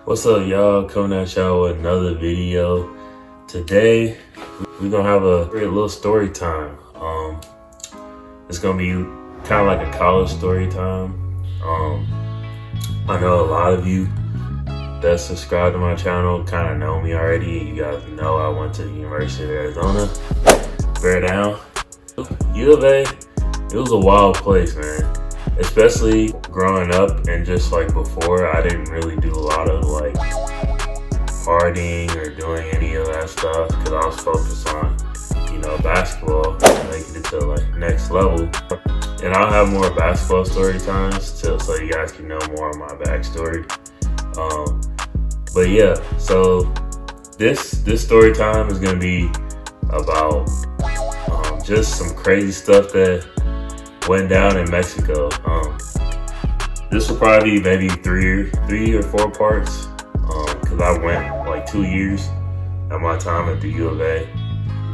What's up, y'all? Coming at y'all with another video. Today, we're gonna have a great little story time. It's gonna be kind of like a college story time. I know a lot of you that subscribe to my channel kind of know me already. You guys know I went to the University of Arizona. Bear down. U of A, it was a wild place, man. Especially growing up and just like before, I didn't really do a lot of like partying or doing any of that stuff because I was focused on, basketball, making it to like next level. And I'll have more basketball story times so you guys can know more of my backstory. But yeah, so this story time is gonna be about just some crazy stuff that went down in Mexico. This will probably be maybe three or four parts because I went like 2 years at my time at the U of A.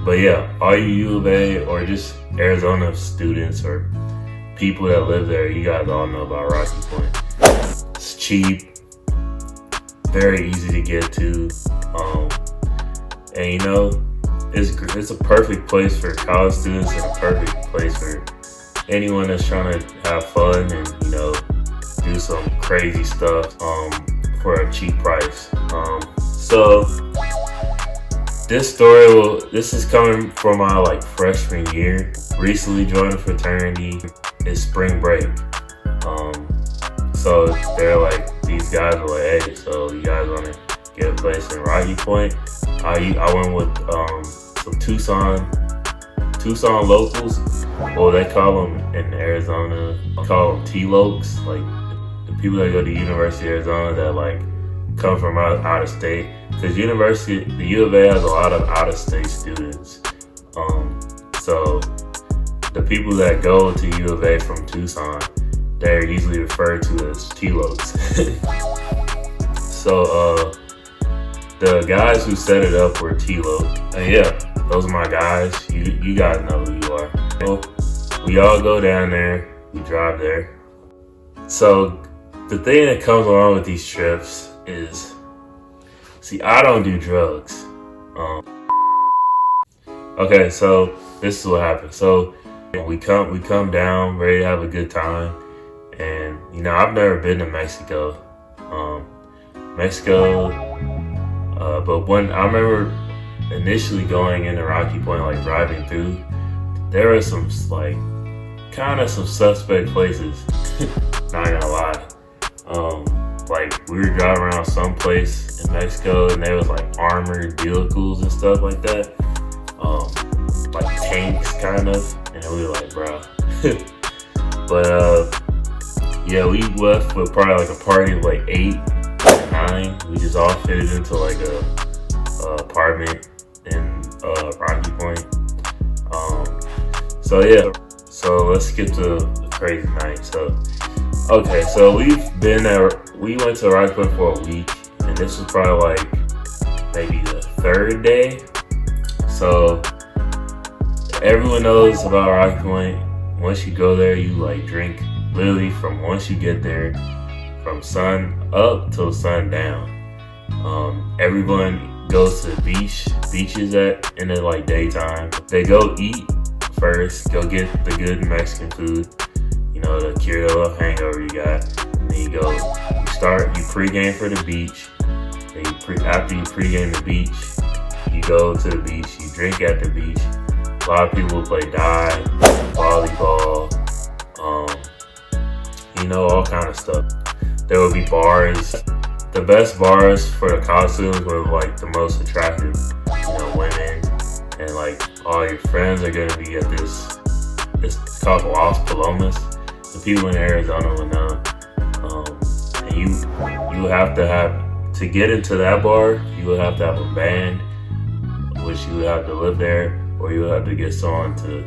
But yeah, all you U of A or just Arizona students or people that live there, you guys all know about Rocky Point. It's cheap, very easy to get to, and it's a perfect place for college students and a perfect place for anyone that's trying to have fun and do some crazy stuff for a cheap price. So this is coming from my like freshman year. Recently joined a fraternity. It's spring break. So they're like, these guys are like, hey, so you guys want to get a place in Rocky Point? I went with some Tucson locals. Well, they call them in Arizona, call them T-Lokes, like the people that go to University of Arizona that like come from out of state. Because the U of A has a lot of out of state students. So the people that go to U of A from Tucson, they're usually referred to as T-Lokes. So the guys who set it up were T-Lokes. And yeah, those are my guys. You guys know who you are. So we all go down there. We drive there. So the thing that comes along with these trips is, see, I don't do drugs. Okay, so this is what happened. So we come down, ready to have a good time, and I've never been to Mexico. But when I remember initially going into Rocky Point, like driving through, there were some like kind of some suspect places. Not gonna lie. Like we were driving around someplace in Mexico and there was like armored vehicles and stuff like that. Like tanks kind of. And we were like, bro. But yeah, we left with probably like a party of like 8 or 9. We just all fitted into like a apartment in Rocky Point. So yeah, so let's skip to the crazy night. So okay, so we went to Rocky Point for a week, and this was probably like maybe the 3rd day. So everyone knows about Rocky Point. Once you go there, you like drink literally from once you get there, from sun up till sun down. Everyone goes to the beaches in the like daytime. They go eat first, go get the good Mexican food, to cure the little hangover you got. And then you pregame for the beach. Then after you pregame the beach, you go to the beach, you drink at the beach. A lot of people play dive, volleyball, all kind of stuff. There will be bars. The best bars for the college students were like the most attractive, women, and like all your friends are gonna be at this. It's called Las Palomas. The people in Arizona will know. And you have to get into that bar. You would have to have a band, which you would have to live there, or you would have to get someone to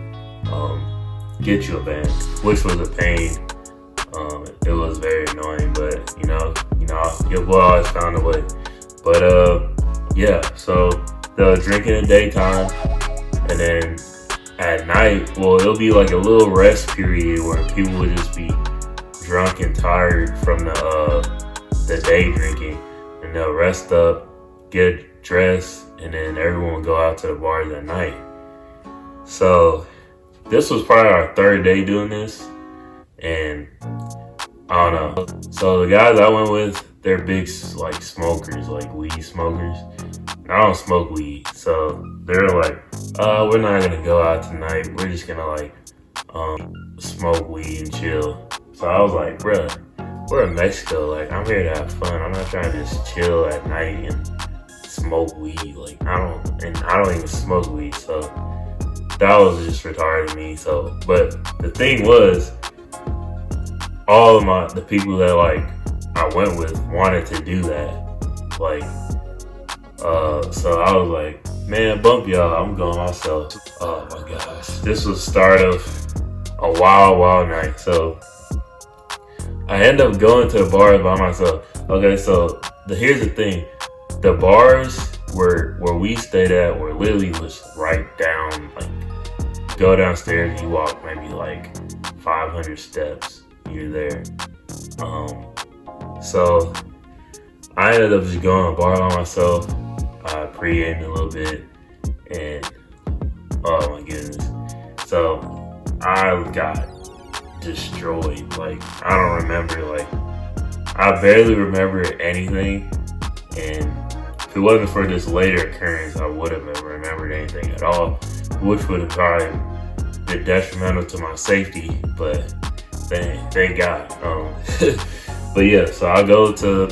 get you a band, which was a pain. It was very annoying, but your boy always found a way. But yeah, so they'll drink in the daytime, and then at night, well, it'll be like a little rest period where people would just be drunk and tired from the day drinking. and they'll rest up, get dressed, and then everyone will go out to the bars at night. So this was probably our third day doing this, and I don't know. So the guys I went with, they're big like smokers, like weed smokers. I don't smoke weed, so they're like, we're not gonna go out tonight. We're just gonna like smoke weed and chill. So I was like, bruh, we're in Mexico. Like, I'm here to have fun. I'm not trying to just chill at night and smoke weed. Like, I don't even smoke weed. So that was just retarded me. So, but the thing was, all of the people that like I went with wanted to do that. Like, so I was like, man, bump y'all, I'm going myself. Oh my gosh. This was the start of a wild night. So I ended up going to the bars by myself. Okay, so here's the thing. The bars where we stayed at were literally was right down, like, go downstairs, you walk maybe like 500 steps, you're there. So I ended up just going to a bar by myself. I pre-gamed a little bit, and oh my goodness. So I got destroyed. Like, I don't remember, like, I barely remember anything, and if it wasn't for this later occurrence, I would have never remembered anything at all, which would have probably been detrimental to my safety, but thank God. But yeah, so I go to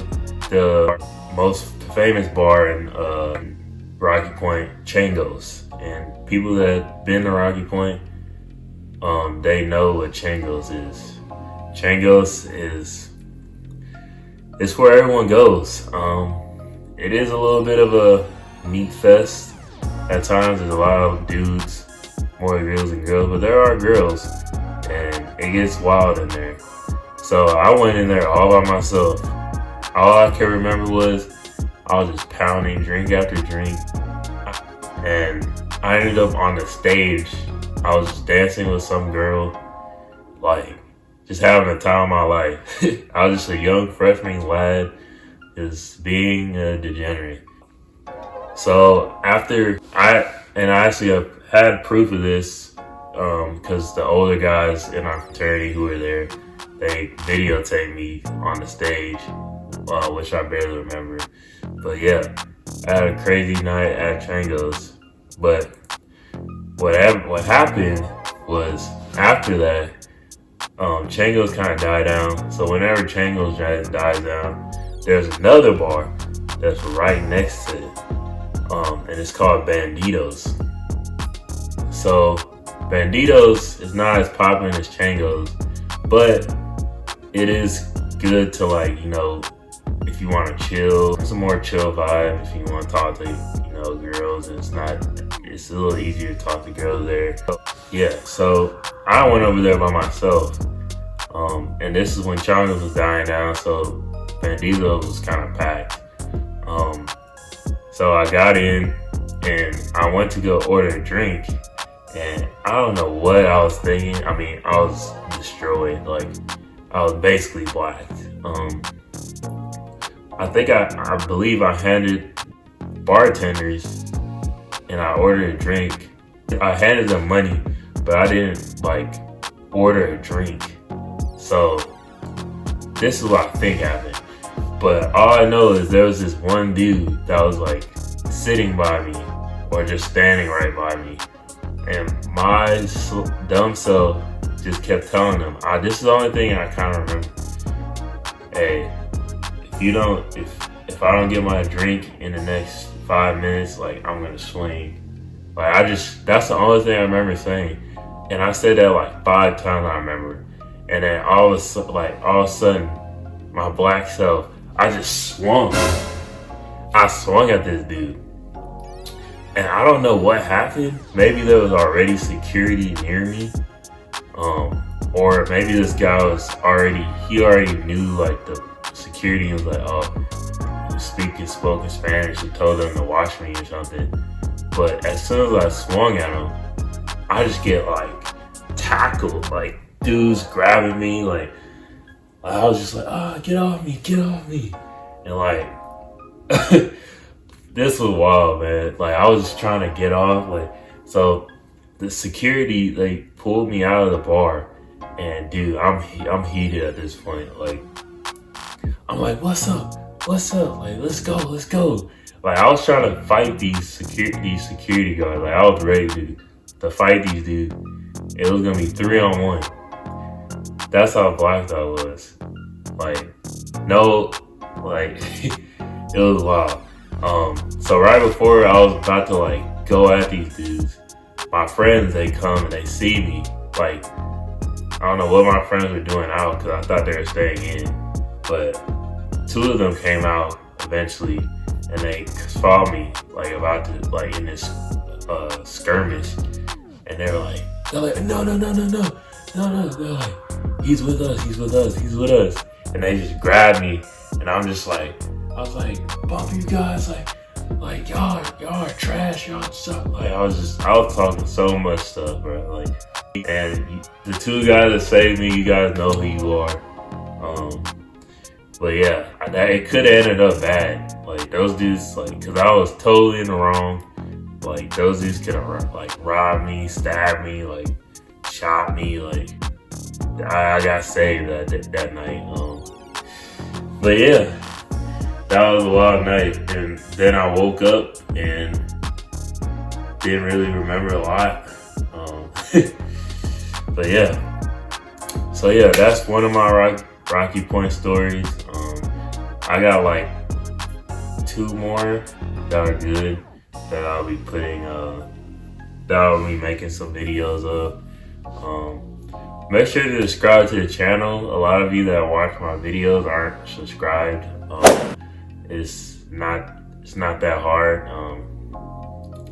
the most famous bar in Rocky Point, Changos, and people that have been to Rocky Point, they know what Changos is. Changos is, it's where everyone goes. It is a little bit of a meat fest at times. There's a lot of dudes, more girls than girls, but there are girls, and it gets wild in there. So I went in there all by myself. All I can remember was I was just pounding drink after drink, and I ended up on the stage. I was just dancing with some girl, like, just having the time of my life. I was just a young freshman lad, just being a degenerate. So after I actually have had proof of this, because the older guys in our fraternity who were there, they videotaped me on the stage, which I barely remember. But yeah, I had a crazy night at Changos. But what happened was, after that, Changos kind of died down. So whenever Changos dies down, there's another bar that's right next to it, and it's called Banditos. So Banditos is not as popular as Changos, but it is good to, like, you know, if you want to chill, it's a more chill vibe. If you want to talk to, you know, girls, it's a little easier to talk to girls there. Yeah, so I went over there by myself, and this is when Changos was dying down, so Banditos was kind of packed. So I got in, and I went to go order a drink, and I don't know what I was thinking. I mean, I was destroyed. Like, I was basically blacked. I believe I handed bartenders, and I ordered a drink. I handed them money, but I didn't, like, order a drink. So this is what I think happened. But all I know is there was this one dude that was, like, sitting by me or just standing right by me, and my dumb self just kept telling him, this is the only thing I kind of remember. Hey, if I don't get my drink in the next 5 minutes, like, I'm gonna swing. Like, that's the only thing I remember saying. And I said that like 5 times, I remember. And then all of a sudden, my black self, I just swung. I swung at this dude. And I don't know what happened. Maybe there was already security near me. Or maybe this guy he already knew, like, the security was like, spoken Spanish, and told them to watch me or something. But as soon as I swung at him, I just get, like, tackled, like, dudes grabbing me, like, I was just like, get off me, and, like, this was wild, man. Like, I was just trying to get off. Like, so the security, they pulled me out of the bar, and dude, I'm heated at this point. Like, I'm like, what's up? What's up? Like, let's go. Like, I was trying to fight these security guards. Like, I was ready to fight these dudes. It was gonna be 3-on-1. That's how blacked I was. Like, no, like, it was wild. So right before I was about to like go at these dudes, my friends, they come and they see me. Like, I don't know what my friends were doing out because I thought they were staying in, but 2 of them came out eventually and they saw me like about to like in this skirmish, and they're like no. They're like, he's with us. And they just grabbed me, and I'm just like, I was like, bump you guys, like y'all are trash, y'all suck. Like, I was talking so much stuff, bro. Like, and the 2 guys that saved me, you guys know who you are. But yeah, it could have ended up bad. Like, those dudes, like, cause I was totally in the wrong. Like, those dudes could have like robbed me, stabbed me, like shot me. Like, I got saved that night. But yeah, that was a wild night. And then I woke up and didn't really remember a lot. But yeah, so yeah, that's one of my Rocky Point stories. I got like 2 more that are good that I'll be putting, that I'll be making some videos of. Make sure to subscribe to the channel. A lot of you that watch my videos aren't subscribed. It's not that hard.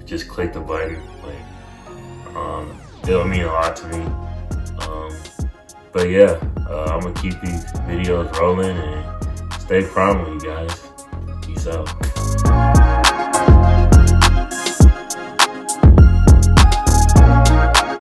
Just click the button. Like, it'll mean a lot to me. But yeah, I'm gonna keep these videos rolling and stay prime with you guys. Peace out.